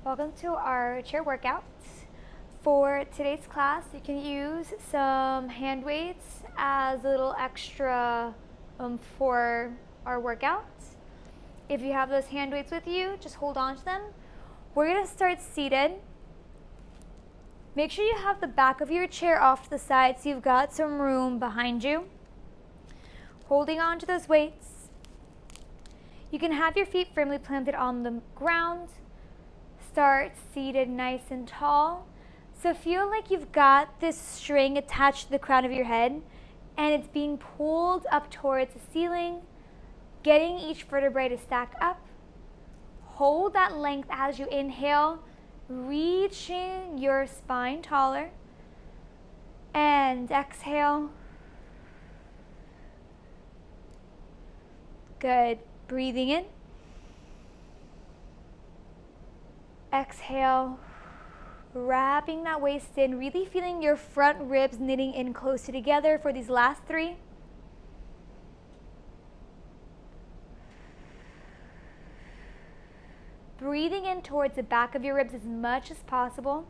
Welcome to our chair workout. For today's class, you can use some hand weights as a little extra for our workout. If you have those hand weights with you, just hold on to them. We're going to start seated. Make sure you have the back of your chair off to the side so you've got some room behind you. Holding on to those weights. You can have your feet firmly planted on the ground. Start seated nice and tall. So feel like you've got this string attached to the crown of your head and it's being pulled up towards the ceiling, getting each vertebrae to stack up. Hold that length as you inhale, reaching your spine taller. And exhale. Good. Breathing in. Exhale, wrapping that waist in, really feeling your front ribs knitting in closer together for these last three. Breathing in towards the back of your ribs as much as possible.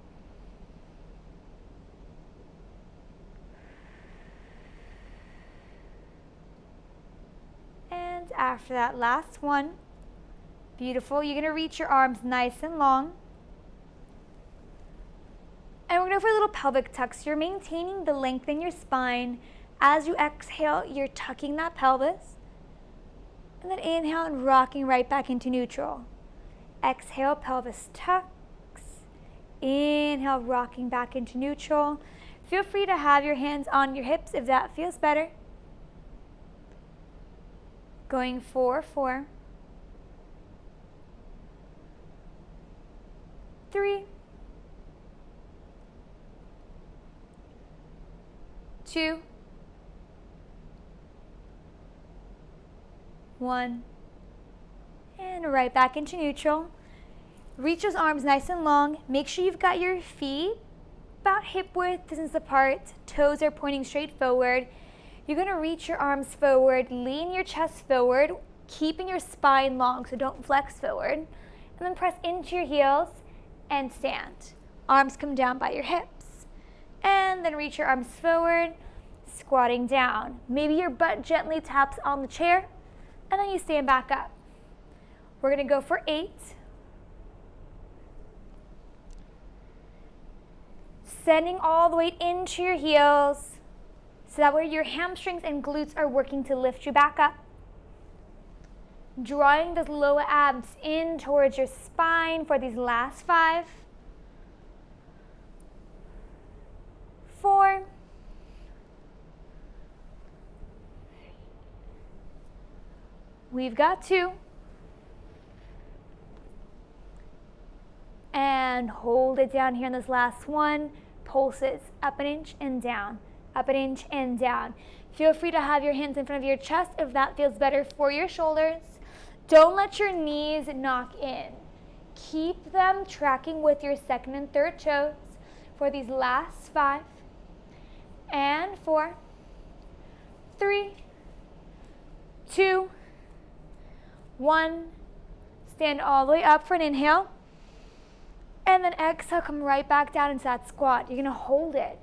And after that last one, beautiful. You're going to reach your arms nice and long. And we're going to go for a little pelvic tuck. So you're maintaining the length in your spine. As you exhale, you're tucking that pelvis. And then inhale and rocking right back into neutral. Exhale, pelvis tucks. Inhale, rocking back into neutral. Feel free to have your hands on your hips if that feels better. Going 4-4. 3, 2, 1, and right back into neutral. Reach those arms nice and long. Make sure you've got your feet about hip width distance apart. Toes are pointing straight forward. You're going to reach your arms forward, lean your chest forward, keeping your spine long, so don't flex forward. And then press into your heels and stand. Arms come down by your hips. And then reach your arms forward, squatting down. Maybe your butt gently taps on the chair, and then you stand back up. We're going to go for 8. Sending all the weight into your heels, so that way your hamstrings and glutes are working to lift you back up. Drawing those lower abs in towards your spine for these last 5. 4. 2. And hold it down here in this last one. Pulses up an inch and down, up an inch and down. Feel free to have your hands in front of your chest if that feels better for your shoulders. Don't let your knees knock in. Keep them tracking with your second and third toes for these last 5. And 4, 3, 2, 1. Stand all the way up for an inhale. And then exhale, come right back down into that squat. You're going to hold it.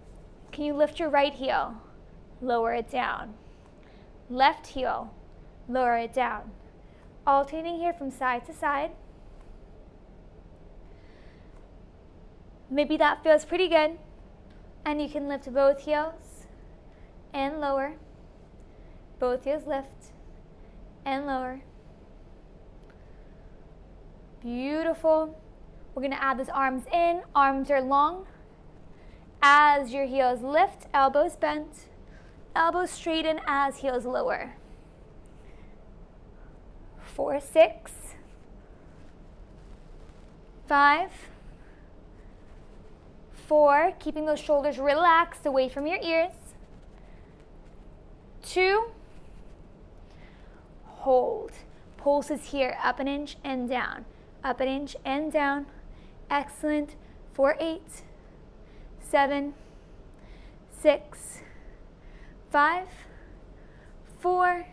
Can you lift your right heel? Lower it down. Left heel, lower it down. Alternating here from side to side. Maybe that feels pretty good. And you can lift both heels and lower. Both heels lift and lower. Beautiful. We're going to add those arms in. Arms are long. As your heels lift, elbows bent. Elbows straighten as heels lower. 4, 6, 5, 4, keeping those shoulders relaxed away from your ears. 2, hold. Pulses here, up an inch and down, up an inch and down. Excellent. For 8, 7, 6, 5, 4,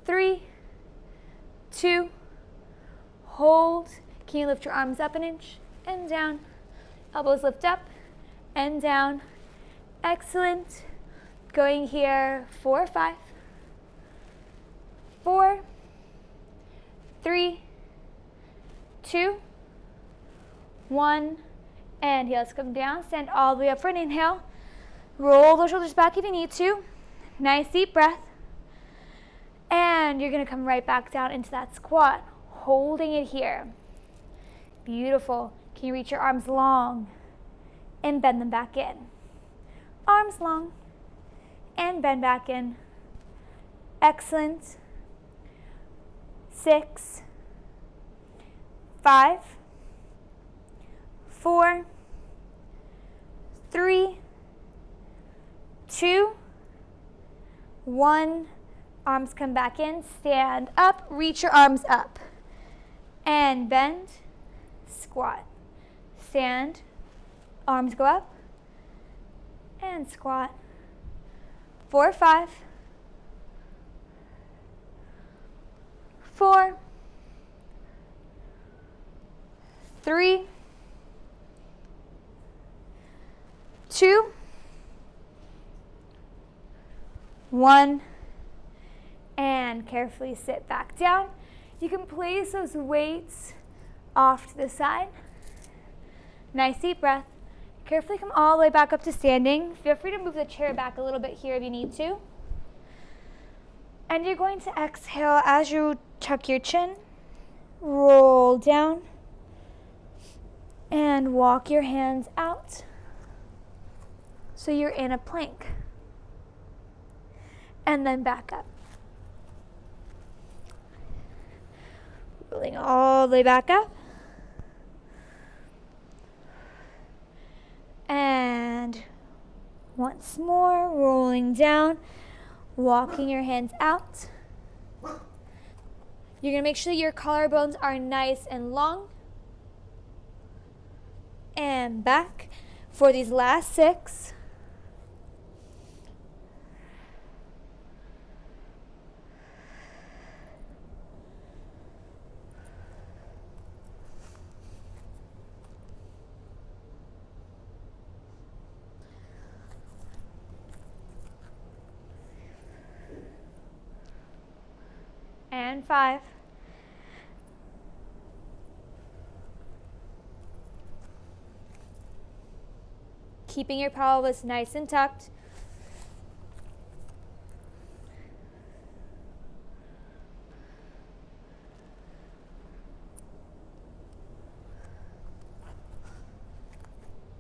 3, 2, hold. Can you lift your arms up an inch and down? Elbows lift up and down. Excellent. Going here, 4, 5, 4, 3, 2, 1, and heels come down. Stand all the way up for an inhale. Roll those shoulders back if you need to. Nice deep breath. And you're going to come right back down into that squat, holding it here. Beautiful. Can you reach your arms long and bend them back in? Arms long and bend back in. Excellent. 6, 5, 4, 3, 2, 1. Arms come back in. Stand up. Reach your arms up. And bend. Squat. Stand. Arms go up. And squat. 4, 5, 4, 3, 2, 1, and carefully sit back down. You can place those weights off to the side. Nice deep breath. Carefully come all the way back up to standing. Feel free to move the chair back a little bit here if you need to. And you're going to exhale as you tuck your chin, roll down, and walk your hands out so you're in a plank. And then back up. Rolling all the way back up. And once more, rolling down, walking your hands out. You're going to make sure your collarbones are nice and long. And back for these last 6. And 5. Keeping your pelvis nice and tucked.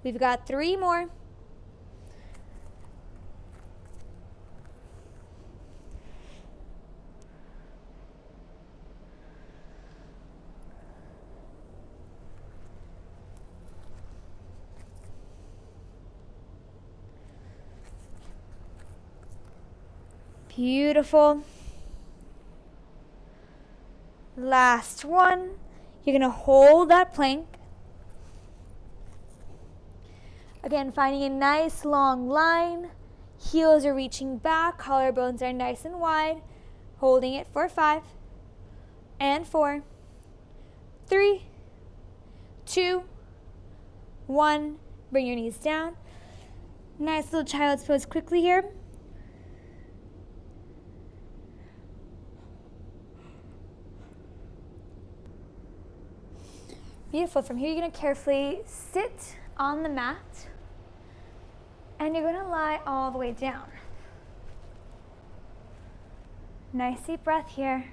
We've got 3 more. Beautiful. Last one. You're going to hold that plank. Again, finding a nice long line. Heels are reaching back. Collarbones are nice and wide. Holding it for 5 and 4, 3, 2, 1. Bring your knees down. Nice little child's pose quickly here. Beautiful. From here, you're going to carefully sit on the mat, and you're going to lie all the way down. Nice deep breath here.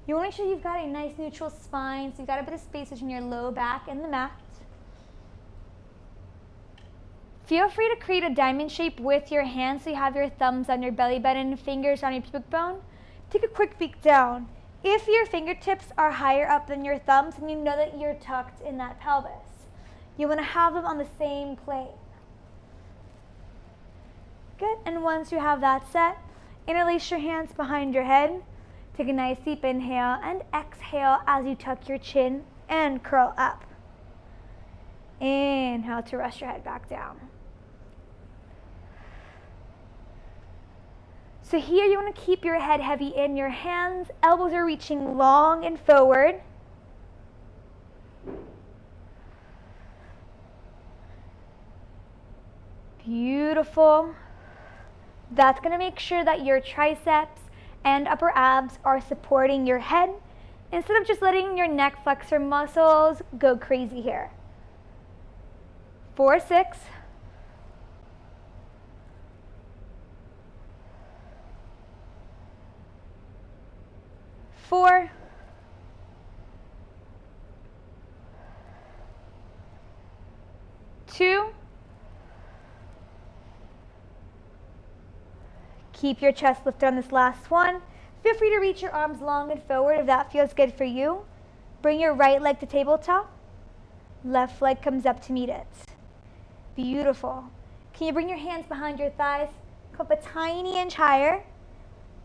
You want to make sure you've got a nice neutral spine, so you've got a bit of space between your low back and the mat. Feel free to create a diamond shape with your hands, so you have your thumbs on your belly button, fingers on your pubic bone. Take a quick peek down. If your fingertips are higher up than your thumbs, then you know that you're tucked in that pelvis. You want to have them on the same plane. Good. And once you have that set, interlace your hands behind your head. Take a nice deep inhale and exhale as you tuck your chin and curl up. Inhale to rest your head back down. So here you want to keep your head heavy in your hands. Elbows are reaching long and forward. Beautiful. That's going to make sure that your triceps and upper abs are supporting your head instead of just letting your neck flexor muscles go crazy here. 4, 6. 4. 2. Keep your chest lifted on this last one. Feel free to reach your arms long and forward if that feels good for you. Bring your right leg to tabletop. Left leg comes up to meet it. Beautiful. Can you bring your hands behind your thighs? Come up a tiny inch higher.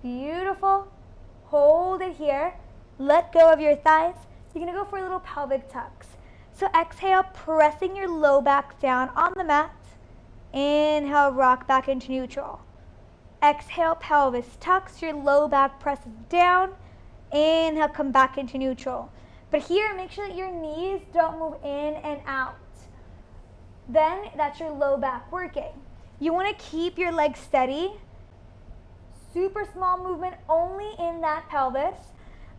Beautiful. Hold it here. Let go of your thighs. You're going to go for a little pelvic tucks. So exhale, pressing your low back down on the mat. Inhale, rock back into neutral. Exhale, pelvis tucks, your low back presses down. Inhale, come back into neutral. But here, make sure that your knees don't move in and out. Then that's your low back working. You want to keep your legs steady. Super small movement only in that pelvis.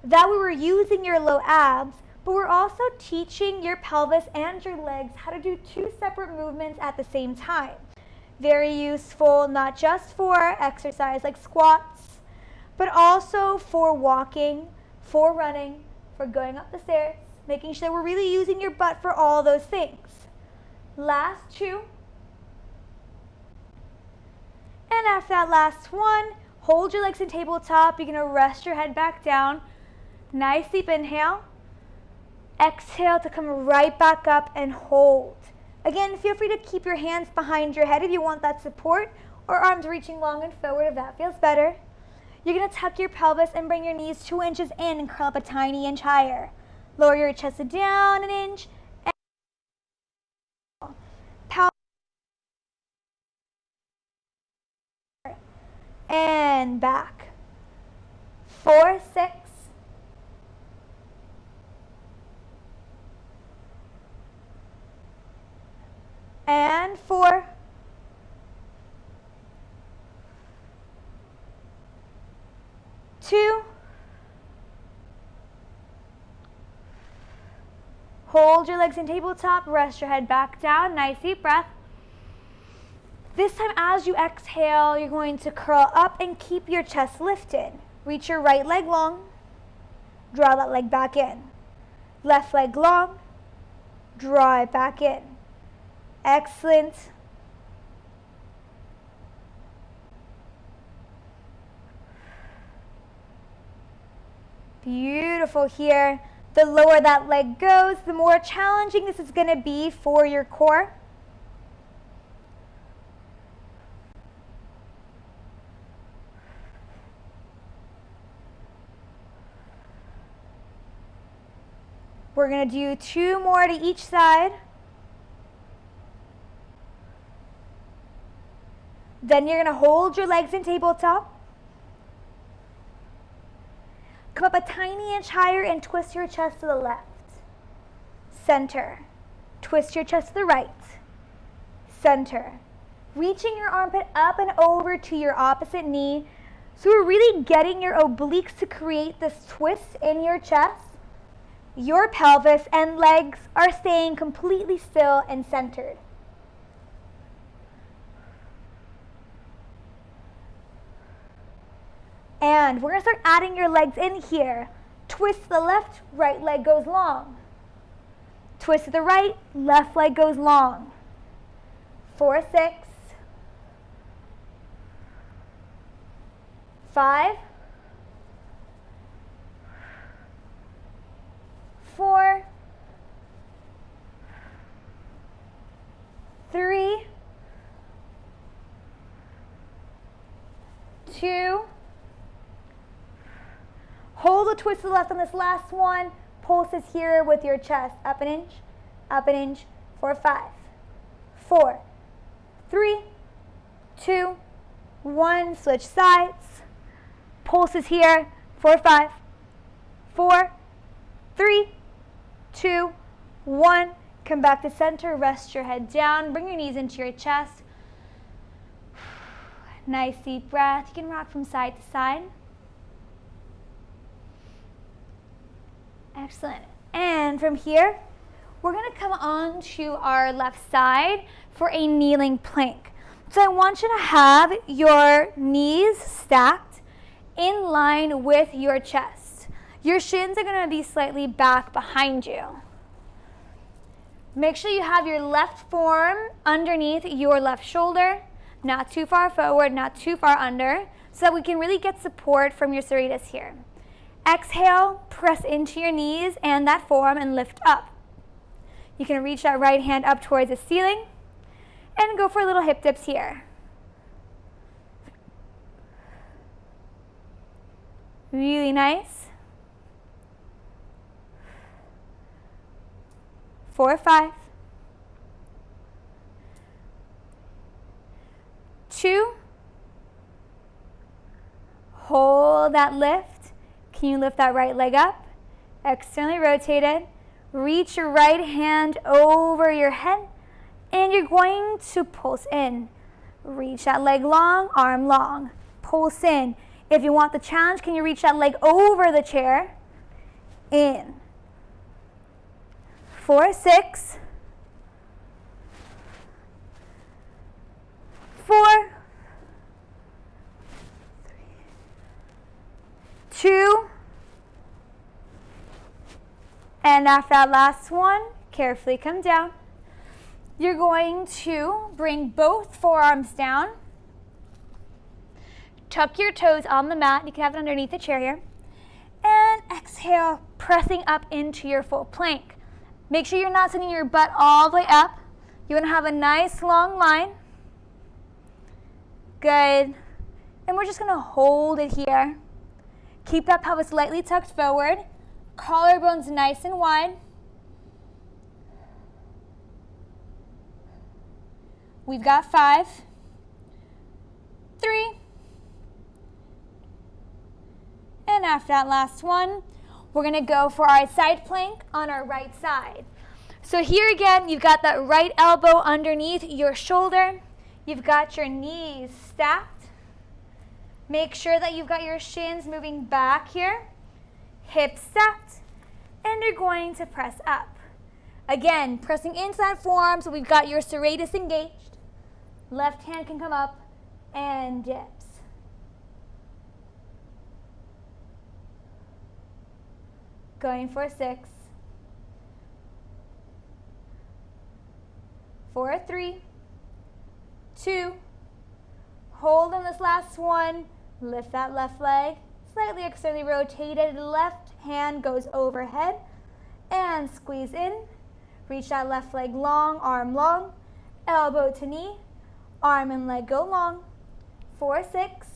That way we're using your low abs, but we're also teaching your pelvis and your legs how to do 2 separate movements at the same time. Very useful, not just for exercise like squats, but also for walking, for running, for going up the stairs, making sure that we're really using your butt for all those things. Last 2. And after that last one, hold your legs in tabletop. You're going to rest your head back down. Nice deep inhale. Exhale to come right back up and hold. Again, feel free to keep your hands behind your head if you want that support, or arms reaching long and forward if that feels better. You're going to tuck your pelvis and bring your knees 2 inches in and curl up a tiny inch higher. Lower your chest down an inch. And back. 4, 6. And 4. 2. Hold your legs in tabletop, rest your head back down, nice deep breath. This time as you exhale, you're going to curl up and keep your chest lifted. Reach your right leg long, draw that leg back in. Left leg long, draw it back in. Excellent. Beautiful here. The lower that leg goes, the more challenging this is going to be for your core. We're going to do 2 more to each side. Then you're going to hold your legs in tabletop. Come up a tiny inch higher and twist your chest to the left. Center. Twist your chest to the right. Center. Reaching your armpit up and over to your opposite knee. So we're really getting your obliques to create this twist in your chest. Your pelvis and legs are staying completely still and centered. And we're going to start adding your legs in here. Twist to the left, right leg goes long. Twist to the right, left leg goes long. 4, 6. 5. 4. 3. 2. Hold the twist to the left on this last one. Pulses here with your chest. Up an inch, for 5, 4, 3, 2, 1, switch sides. Pulses here, 4, 5, 4, 3, 2, 1. Come back to center, rest your head down, bring your knees into your chest. Nice deep breath. You can rock from side to side. Excellent. And from here, we're going to come on to our left side for a kneeling plank. So I want you to have your knees stacked in line with your chest. Your shins are going to be slightly back behind you. Make sure you have your left forearm underneath your left shoulder, not too far forward, not too far under, so that we can really get support from your serratus here. Exhale, press into your knees and that forearm and lift up. You can reach that right hand up towards the ceiling and go for little hip dips here. Really nice. 4, 5, 2, hold that lift. Can you lift that right leg up? Externally rotated. Reach your right hand over your head, and you're going to pulse in. Reach that leg long, arm long. Pulse in. If you want the challenge, can you reach that leg over the chair? In. 4, 6, 4, 2, and after that last one, carefully come down. You're going to bring both forearms down. Tuck your toes on the mat. You can have it underneath the chair here. And exhale, pressing up into your full plank. Make sure you're not sending your butt all the way up. You want to have a nice long line. Good. And we're just going to hold it here. Keep that pelvis lightly tucked forward. Collarbones nice and wide. We've got 5, 3, and after that last one, we're going to go for our side plank on our right side. So here again, you've got that right elbow underneath your shoulder. You've got your knees stacked. Make sure that you've got your shins moving back here. Hips stacked. And you're going to press up. Again, pressing into that forearm so we've got your serratus engaged. Left hand can come up and dips. Going for 6, 4, 3, 2, hold on this last one, lift that left leg, slightly externally rotated, left hand goes overhead, and squeeze in, reach that left leg long, arm long, elbow to knee, arm and leg go long, 4, 6,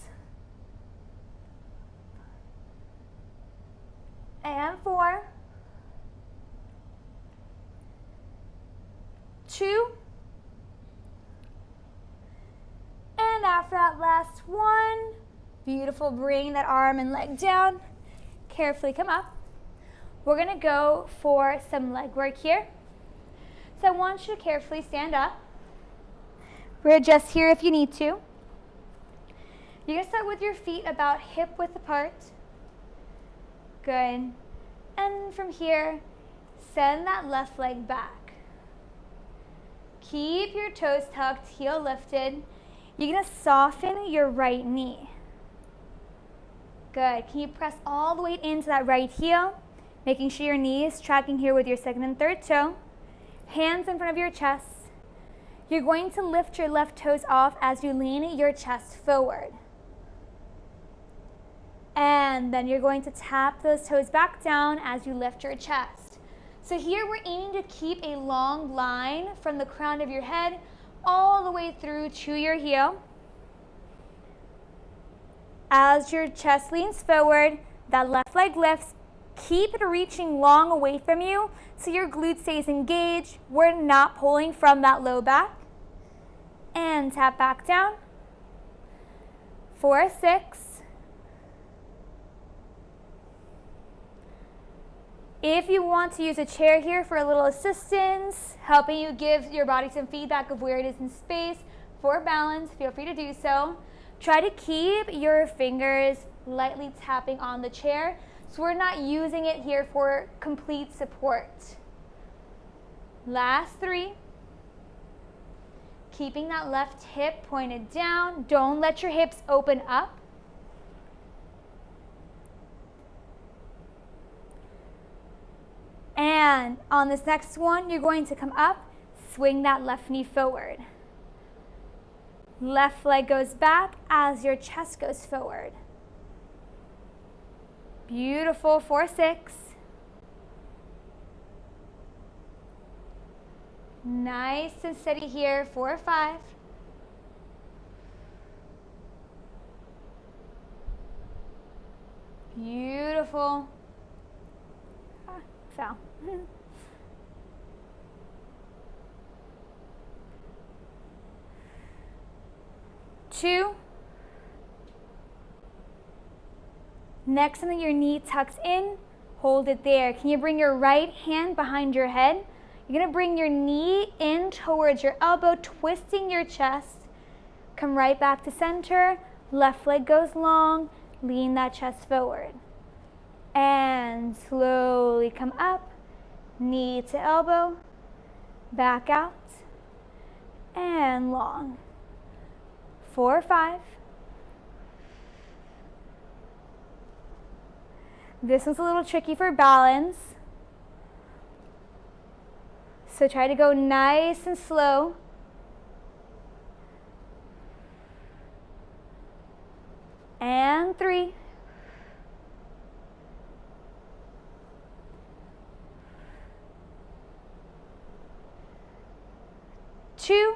and 4, 2, and after that last one, beautiful, bring that arm and leg down, carefully come up. We're going to go for some leg work here. So I want you to carefully stand up. Readjust here if you need to. You're going to start with your feet about hip width apart. Good. And from here, send that left leg back. Keep your toes tucked, heel lifted. You're going to soften your right knee. Good. Can you press all the way into that right heel? Making sure your knee is tracking here with your second and third toe. Hands in front of your chest. You're going to lift your left toes off as you lean your chest forward. And then you're going to tap those toes back down as you lift your chest. So here we're aiming to keep a long line from the crown of your head all the way through to your heel. As your chest leans forward, that left leg lifts. Keep it reaching long away from you so your glute stays engaged. We're not pulling from that low back. And tap back down. for 6. If you want to use a chair here for a little assistance, helping you give your body some feedback of where it is in space for balance, feel free to do so. Try to keep your fingers lightly tapping on the chair so we're not using it here for complete support. Last 3. Keeping that left hip pointed down. Don't let your hips open up. And on this next one, you're going to come up, swing that left knee forward. Left leg goes back as your chest goes forward. Beautiful for 6. Nice and steady here for 5. Beautiful. Fell. 2. Next time that your knee tucks in, hold it there. Can you bring your right hand behind your head? You're gonna bring your knee in towards your elbow, twisting your chest. Come right back to center. Left leg goes long. Lean that chest forward. And slowly come up, knee to elbow, back out, and long. 4, 5. This one's a little tricky for balance, so try to go nice and slow. And 3. 2.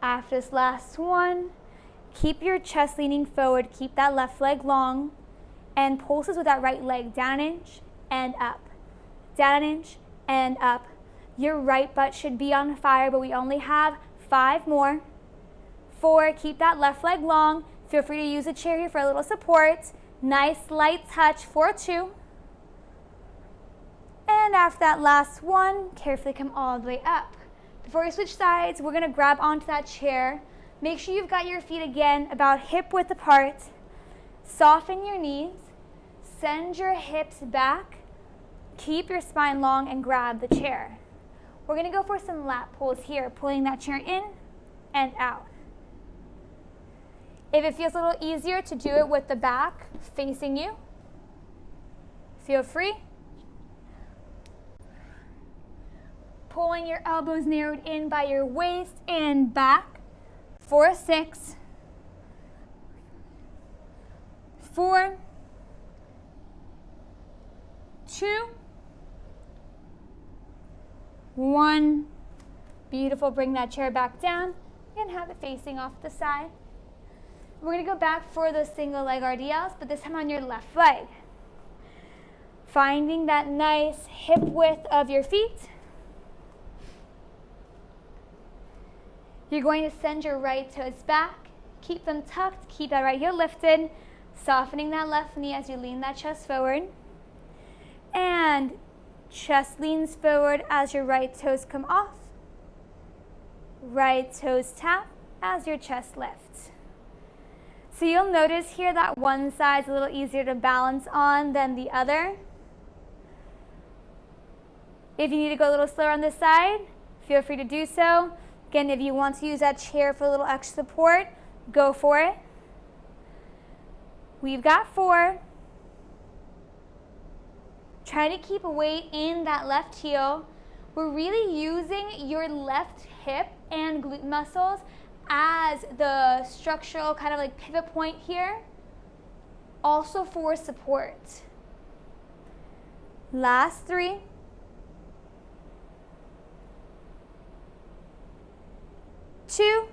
After this last one, keep your chest leaning forward, keep that left leg long, and pulses with that right leg down an inch and up, down an inch and up. Your right butt should be on fire, but we only have 5 more. 4, keep that left leg long. Feel free to use a chair here for a little support. Nice light touch for 2. And after that last one, carefully come all the way up. Before we switch sides, we're gonna grab onto that chair. Make sure you've got your feet again about hip width apart. Soften your knees, send your hips back, keep your spine long and grab the chair. We're gonna go for some lat pulls here, pulling that chair in and out. If it feels a little easier to do it with the back facing you, feel free. Pulling your elbows narrowed in by your waist and back for 6. 4, 2, 1. Beautiful. Bring that chair back down and have it facing off the side. We're going to go back for those single leg RDLs, but this time on your left leg. Finding that nice hip width of your feet. You're going to send your right toes back, keep them tucked, keep that right heel lifted, softening that left knee as you lean that chest forward. And chest leans forward as your right toes come off. Right toes tap as your chest lifts. So you'll notice here that one side's a little easier to balance on than the other. If you need to go a little slower on this side, feel free to do so. Again, if you want to use that chair for a little extra support, go for it. We've got 4. Try to keep weight in that left heel. We're really using your left hip and glute muscles as the structural kind of like pivot point here, also for support. Last 3. 2.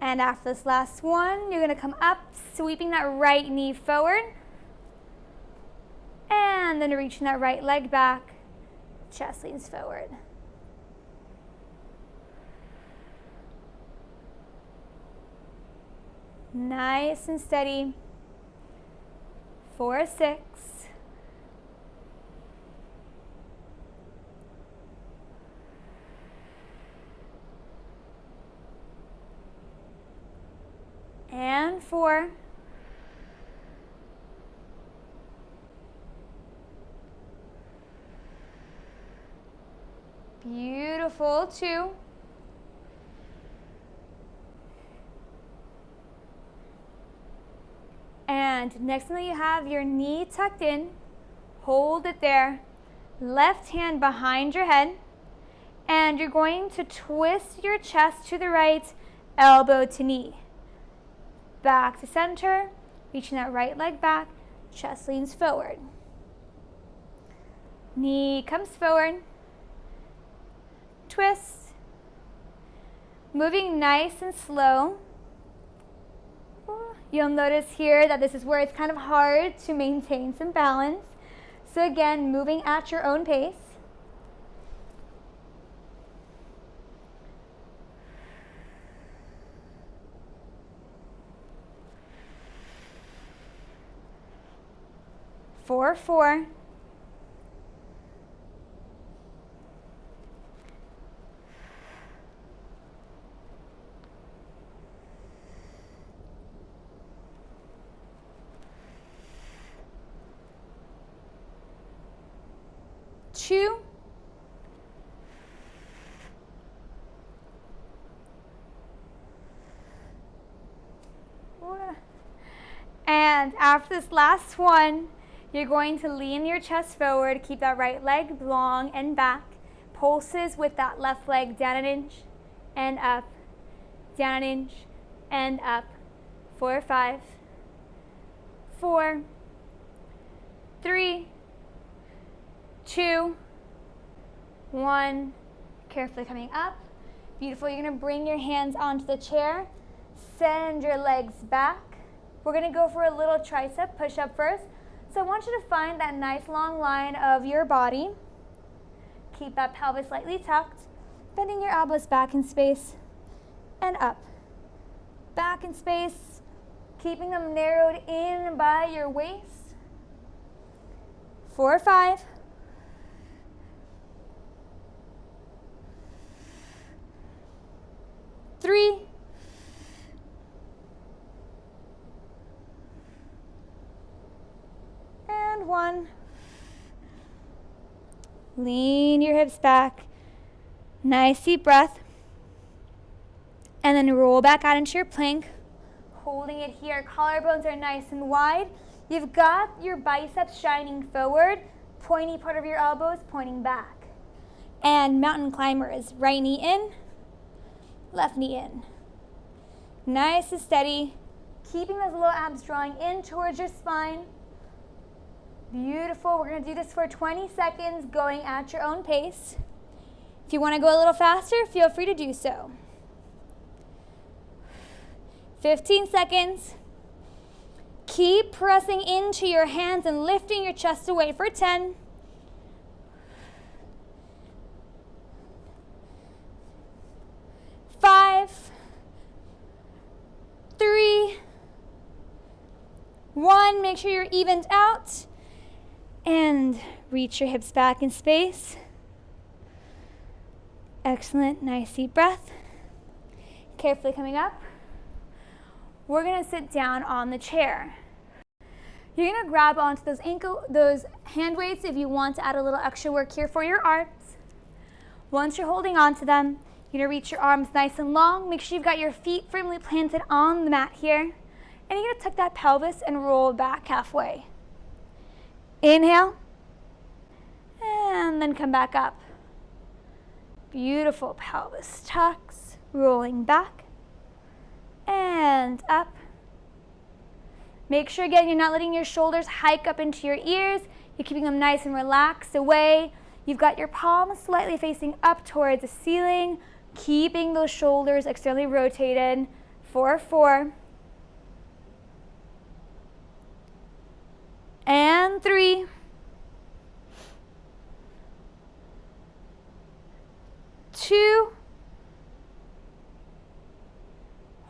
And after this last one, you're going to come up, sweeping that right knee forward. And then reaching that right leg back, Chest leans forward. Nice and steady. 4, 6. And 4. Beautiful. 2. And next time you have your knee tucked in, hold it there. Left hand behind your head. And you're going to twist your chest to the right, elbow to knee. Back to center, reaching that right leg back, chest leans forward. Knee comes forward. Twist. Moving nice and slow. You'll notice here that this is where it's kind of hard to maintain some balance. So again, moving at your own pace. Four, 4. 2. And after this last one, you're going to lean your chest forward, keep that right leg long and back. Pulses with that left leg down an inch and up, down an inch and up. 4, 5, 4, 3, 2, 1. Carefully coming up. Beautiful. You're going to bring your hands onto the chair. Send your legs back. We're going to go for a little tricep push-up first. So I want you to find that nice long line of your body. Keep that pelvis slightly tucked. Bending your elbows back in space and up. Back in space. Keeping them narrowed in by your waist. 4, 5. 3. 1. Lean your hips back. Nice deep breath. And then roll back out into your plank. Holding it here. Collarbones are nice and wide. You've got your biceps shining forward. Pointy part of your elbows pointing back. And mountain climber is right knee in, left knee in. Nice and steady. Keeping those little abs drawing in towards your spine. Beautiful. We're going to do this for 20 seconds, going at your own pace. If you want to go a little faster, feel free to do so. 15 seconds. Keep pressing into your hands and lifting your chest away for 10. 5, 3, 1. Make sure you're evened out. And reach your hips back in space. Excellent. Nice deep breath. Carefully coming up. We're going to sit down on the chair. You're going to grab onto those hand weights if you want to add a little extra work here for your arms. Once you're holding onto them, you're going to reach your arms nice and long. Make sure you've got your feet firmly planted on the mat here. And you're going to tuck that pelvis and roll back halfway. Inhale. And then come back up. Beautiful. Pelvis tucks, rolling back and up. Make sure again you're not letting your shoulders hike up into your ears. You're keeping them nice and relaxed away. You've got your palms slightly facing up towards the ceiling, keeping those shoulders externally rotated. 4, 4. And 3. 2.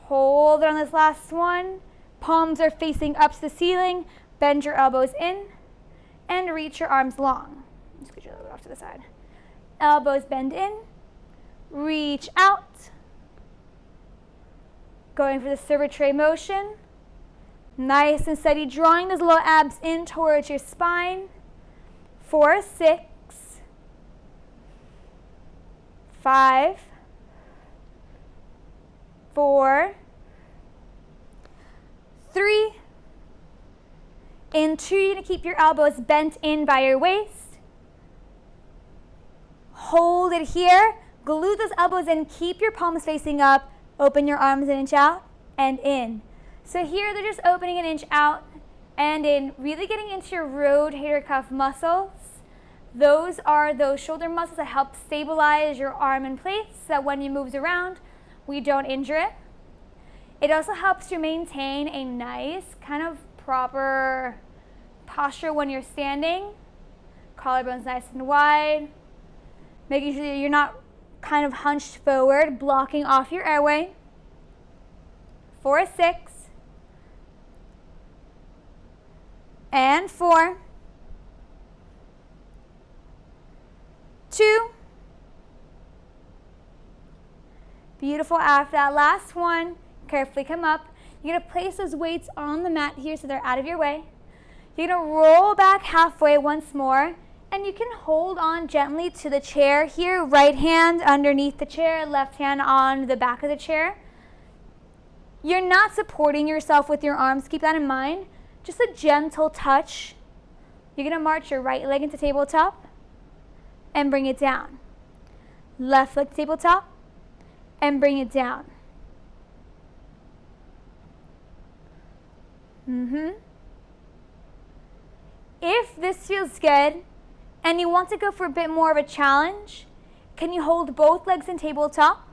Hold on this last one. Palms are facing up to the ceiling. Bend your elbows in and reach your arms long. Scoot your elbow off to the side. Elbows bend in. Reach out. Going for the server tray motion. Nice and steady, drawing those low abs in towards your spine. 4, 6, 5, 4, 3, and 2. You're going to keep your elbows bent in by your waist. Hold it here. Glue those elbows in. Keep your palms facing up. Open your arms an inch out and in. So here they're just opening an inch out and in, really getting into your rotator cuff muscles. Those are those shoulder muscles that help stabilize your arm in place so that when you move around, we don't injure it. It also helps to maintain a nice kind of proper posture when you're standing. Collarbones nice and wide. Making sure that you're not kind of hunched forward, blocking off your airway. 4, 6. And 4, 2. Beautiful. After that last one, carefully come up. You're going to place those weights on the mat here so they're out of your way. You're going to roll back halfway once more, and you can hold on gently to the chair here. Right hand underneath the chair, left hand on the back of the chair. You're not supporting yourself with your arms. Keep that in mind. Just a gentle touch. You're going to march your right leg into tabletop and bring it down. Left leg to tabletop and bring it down. If this feels good and you want to go for a bit more of a challenge, can you hold both legs in tabletop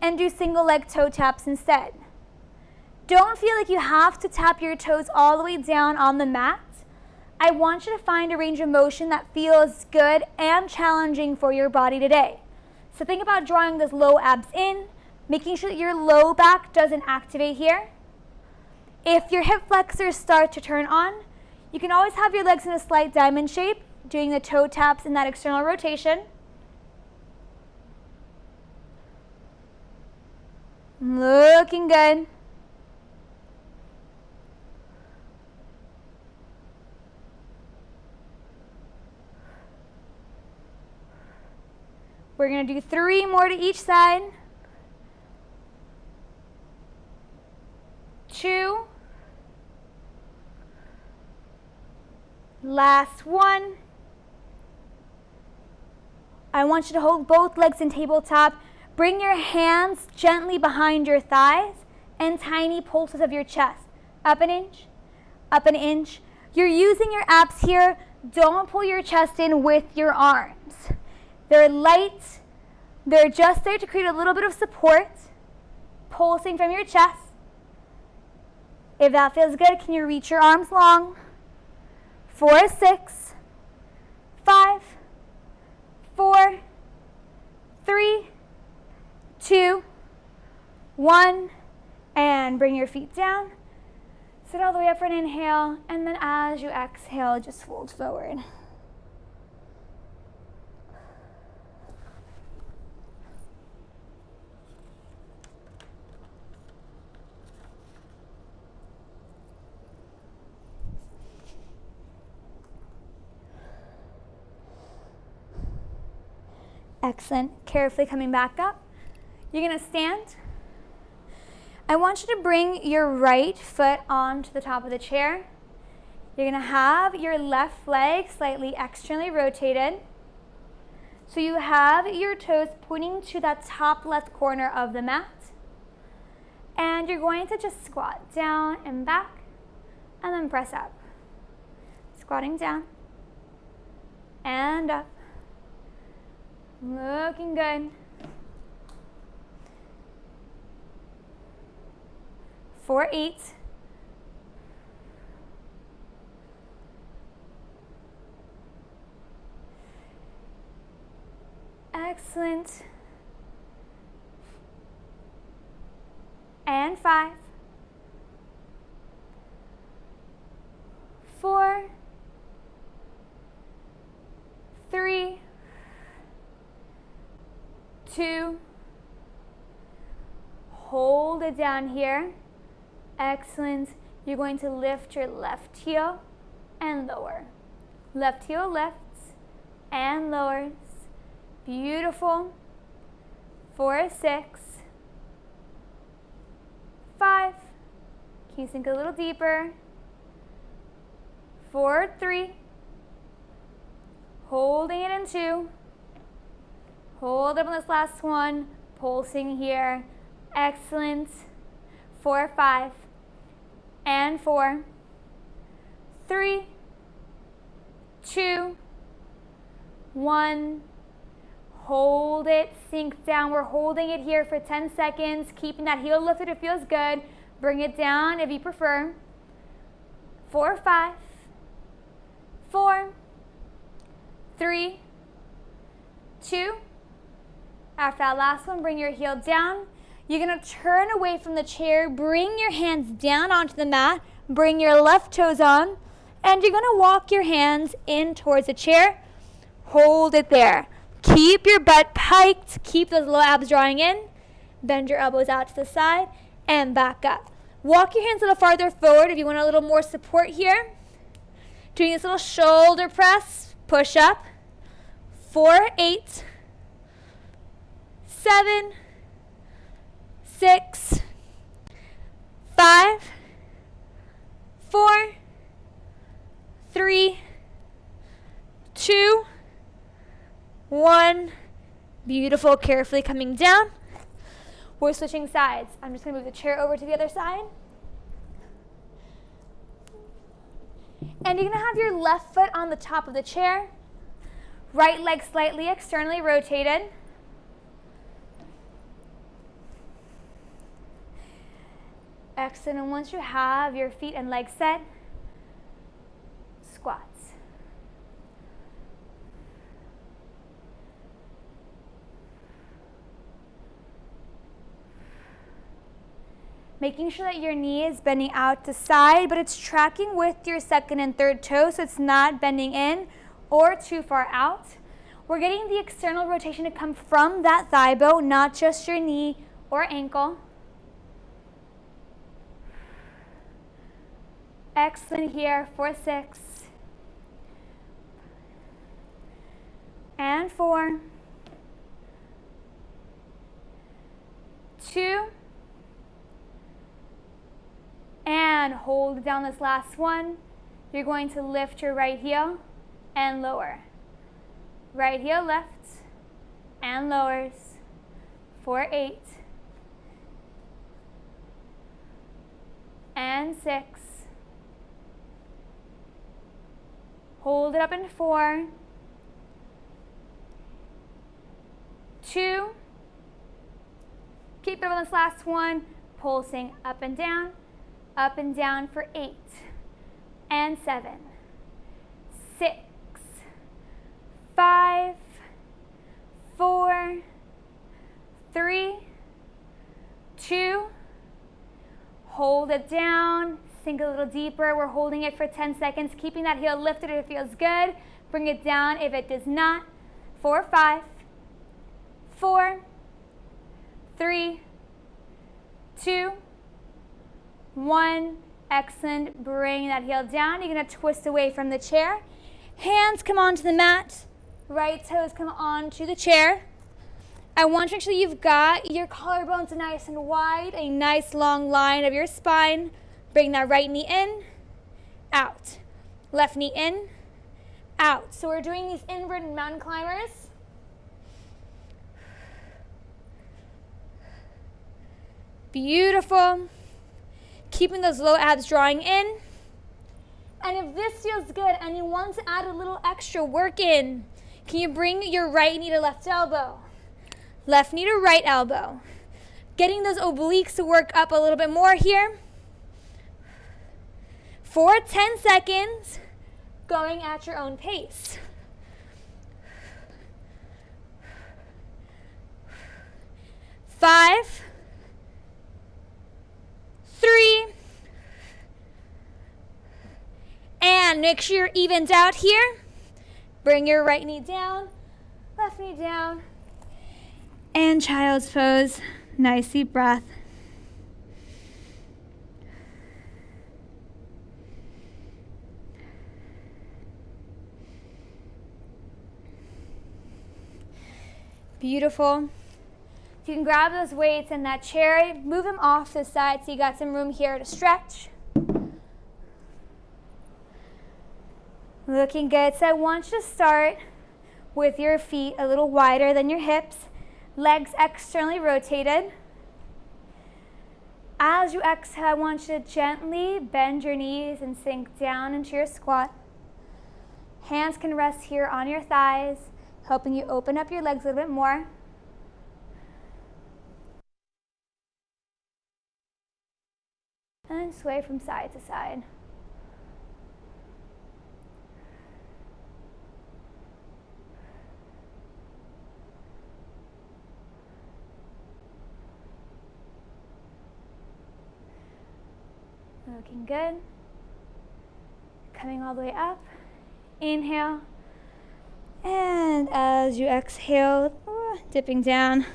and do single leg toe taps instead? Don't feel like you have to tap your toes all the way down on the mat. I want you to find a range of motion that feels good and challenging for your body today. So think about drawing those low abs in, making sure that your low back doesn't activate here. If your hip flexors start to turn on, you can always have your legs in a slight diamond shape, doing the toe taps in that external rotation. Looking good. We're going to do 3 more to each side. 2. Last one. I want you to hold both legs in tabletop. Bring your hands gently behind your thighs and tiny pulses of your chest. Up an inch, up an inch. You're using your abs here. Don't pull your chest in with your arms. They're light. They're just there to create a little bit of support, pulsing from your chest. If that feels good, can you reach your arms long? 4, 6, 5, 4, 3, 2, 1, and bring your feet down. Sit all the way up for an inhale, and then as you exhale, just fold forward. Excellent. Carefully coming back up. You're going to stand. I want you to bring your right foot onto the top of the chair. You're going to have your left leg slightly externally rotated. So you have your toes pointing to that top left corner of the mat. And you're going to just squat down and back and then press up. Squatting down and up. Looking good. 4, 8. Excellent. And 5, 4, 3, 2, hold it down here. Excellent. You're going to lift your left heel and lower. Left heel lifts and lowers. Beautiful. 4, 6, 5. Can you sink a little deeper? 4, 3. Holding it in 2. Hold up on this last one. Pulsing here. Excellent. 4, 5. And 4, 3, 2, 1. Hold it, sink down. We're holding it here for 10 seconds, keeping that heel lifted if it feels good. Bring it down if you prefer. 4, 5, 4, 3, 2. After that last one, bring your heel down. You're going to turn away from the chair, bring your hands down onto the mat, bring your left toes on, and you're going to walk your hands in towards the chair. Hold it there. Keep your butt piked, keep those low abs drawing in, bend your elbows out to the side, and back up. Walk your hands a little farther forward if you want a little more support here. Doing this little shoulder press, push up. 4, 8, 7, 6, 5, 4, 3, 2, 1. Beautiful. Carefully coming down. We're switching sides. I'm just going to move the chair over to the other side. And you're going to have your left foot on the top of the chair. Right leg slightly externally rotated. Excellent. And once you have your feet and legs set, squats. Making sure that your knee is bending out to side, but it's tracking with your second and third toes, so it's not bending in or too far out. We're getting the external rotation to come from that thigh bone, not just your knee or ankle. Excellent here. 4, 6. And 4. 2. And hold down this last one. You're going to lift your right heel and lower. Right heel lifts and lowers. 4, 8. And 6. Hold it up in 4. 2. Keep it on this last one. Pulsing up and down for 8. And 7. 6. 5. 4. 3. 2. Hold it down. Sink a little deeper. We're holding it for 10 seconds, keeping that heel lifted if it feels good. Bring it down if it does not. 4, 5, 4, 3, 2, 1. Excellent. Bring that heel down. You're going to twist away from the chair. Hands come onto the mat. Right toes come onto the chair. I want to make sure you've got your collarbones nice and wide, a nice long line of your spine. Bring that right knee in, out. Left knee in, out. So we're doing these inverted mountain climbers. Beautiful. Keeping those low abs drawing in. And if this feels good and you want to add a little extra work in, can you bring your right knee to left elbow? Left knee to right elbow. Getting those obliques to work up a little bit more here. For 10 seconds, going at your own pace. 5, 3, and make sure you're evened out here. Bring your right knee down, left knee down, and child's pose. Nice deep breath. Beautiful. You can grab those weights in that chair, move them off to the side so you got some room here to stretch. Looking good. So I want you to start with your feet a little wider than your hips, legs externally rotated. As you exhale, I want you to gently bend your knees and sink down into your squat. Hands can rest here on your thighs, helping you open up your legs a little bit more. And sway from side to side. Looking good. Coming all the way up. Inhale. And as you exhale, dipping down.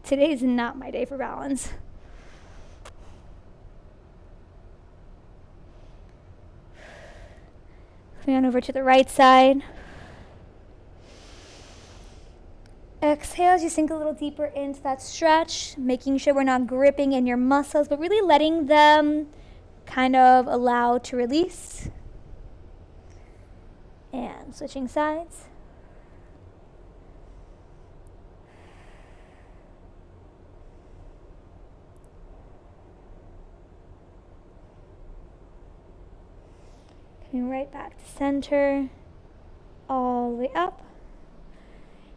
Today's not my day for balance. Coming on over to the right side. Exhale as you sink a little deeper into that stretch, making sure we're not gripping in your muscles, but really letting them kind of allow to release. And switching sides. Coming right back to center, all the way up.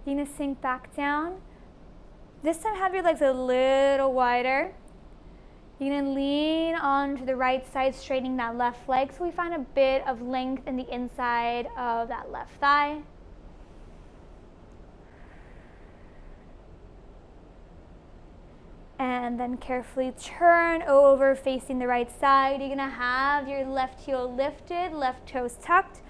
You're going to sink back down. This time have your legs a little wider. You're going to lean onto the right side, straightening that left leg so we find a bit of length in the inside of that left thigh. And then carefully turn over facing the right side. You're going to have your left heel lifted, left toes tucked.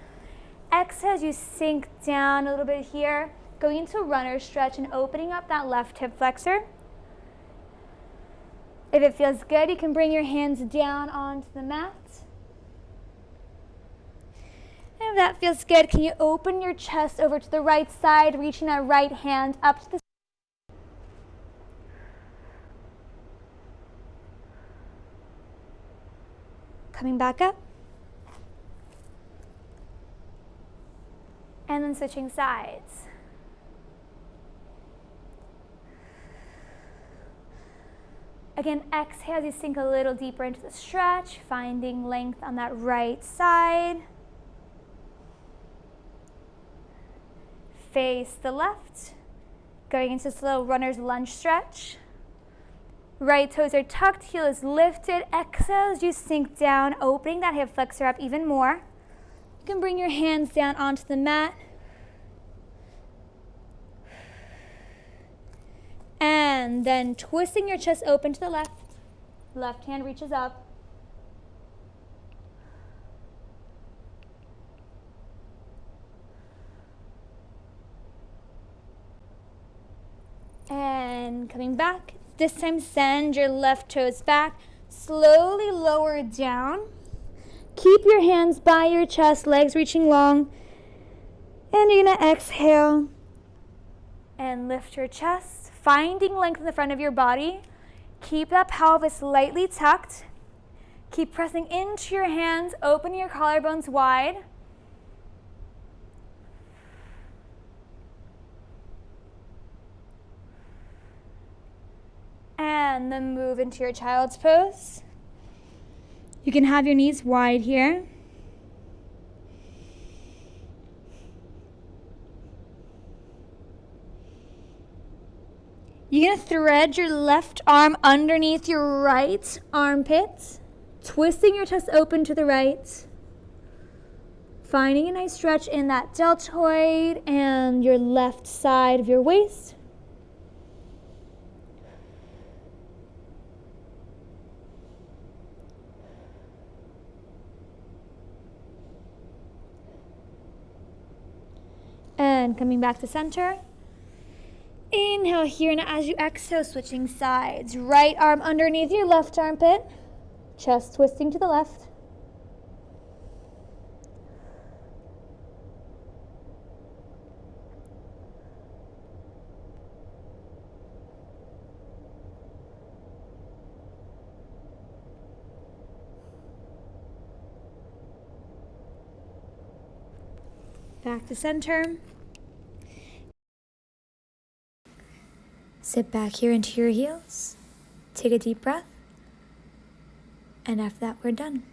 Exhale as you sink down a little bit here, going into a runner stretch and opening up that left hip flexor. If it feels good, you can bring your hands down onto the mat. And if that feels good, can you open your chest over to the right side, reaching that right hand up to the coming back up. And then switching sides. Again, exhale as you sink a little deeper into the stretch, finding length on that right side. Face the left, going into slow runner's lunge stretch. Right toes are tucked, heel is lifted. Exhale as you sink down, opening that hip flexor up even more. You can bring your hands down onto the mat. And then twisting your chest open to the left. Left hand reaches up. And coming back. This time send your left toes back. Slowly lower down. Keep your hands by your chest, legs reaching long. And you're going to exhale and lift your chest. Finding length in the front of your body. Keep that pelvis lightly tucked. Keep pressing into your hands, opening your collarbones wide. And then move into your child's pose. You can have your knees wide here. You're going to thread your left arm underneath your right armpit, twisting your chest open to the right, finding a nice stretch in that deltoid and your left side of your waist. And coming back to center. Inhale here, and as you exhale, switching sides. Right arm underneath your left armpit. Chest twisting to the left. Back to center. Sit back here into your heels. Take a deep breath. And after that, we're done.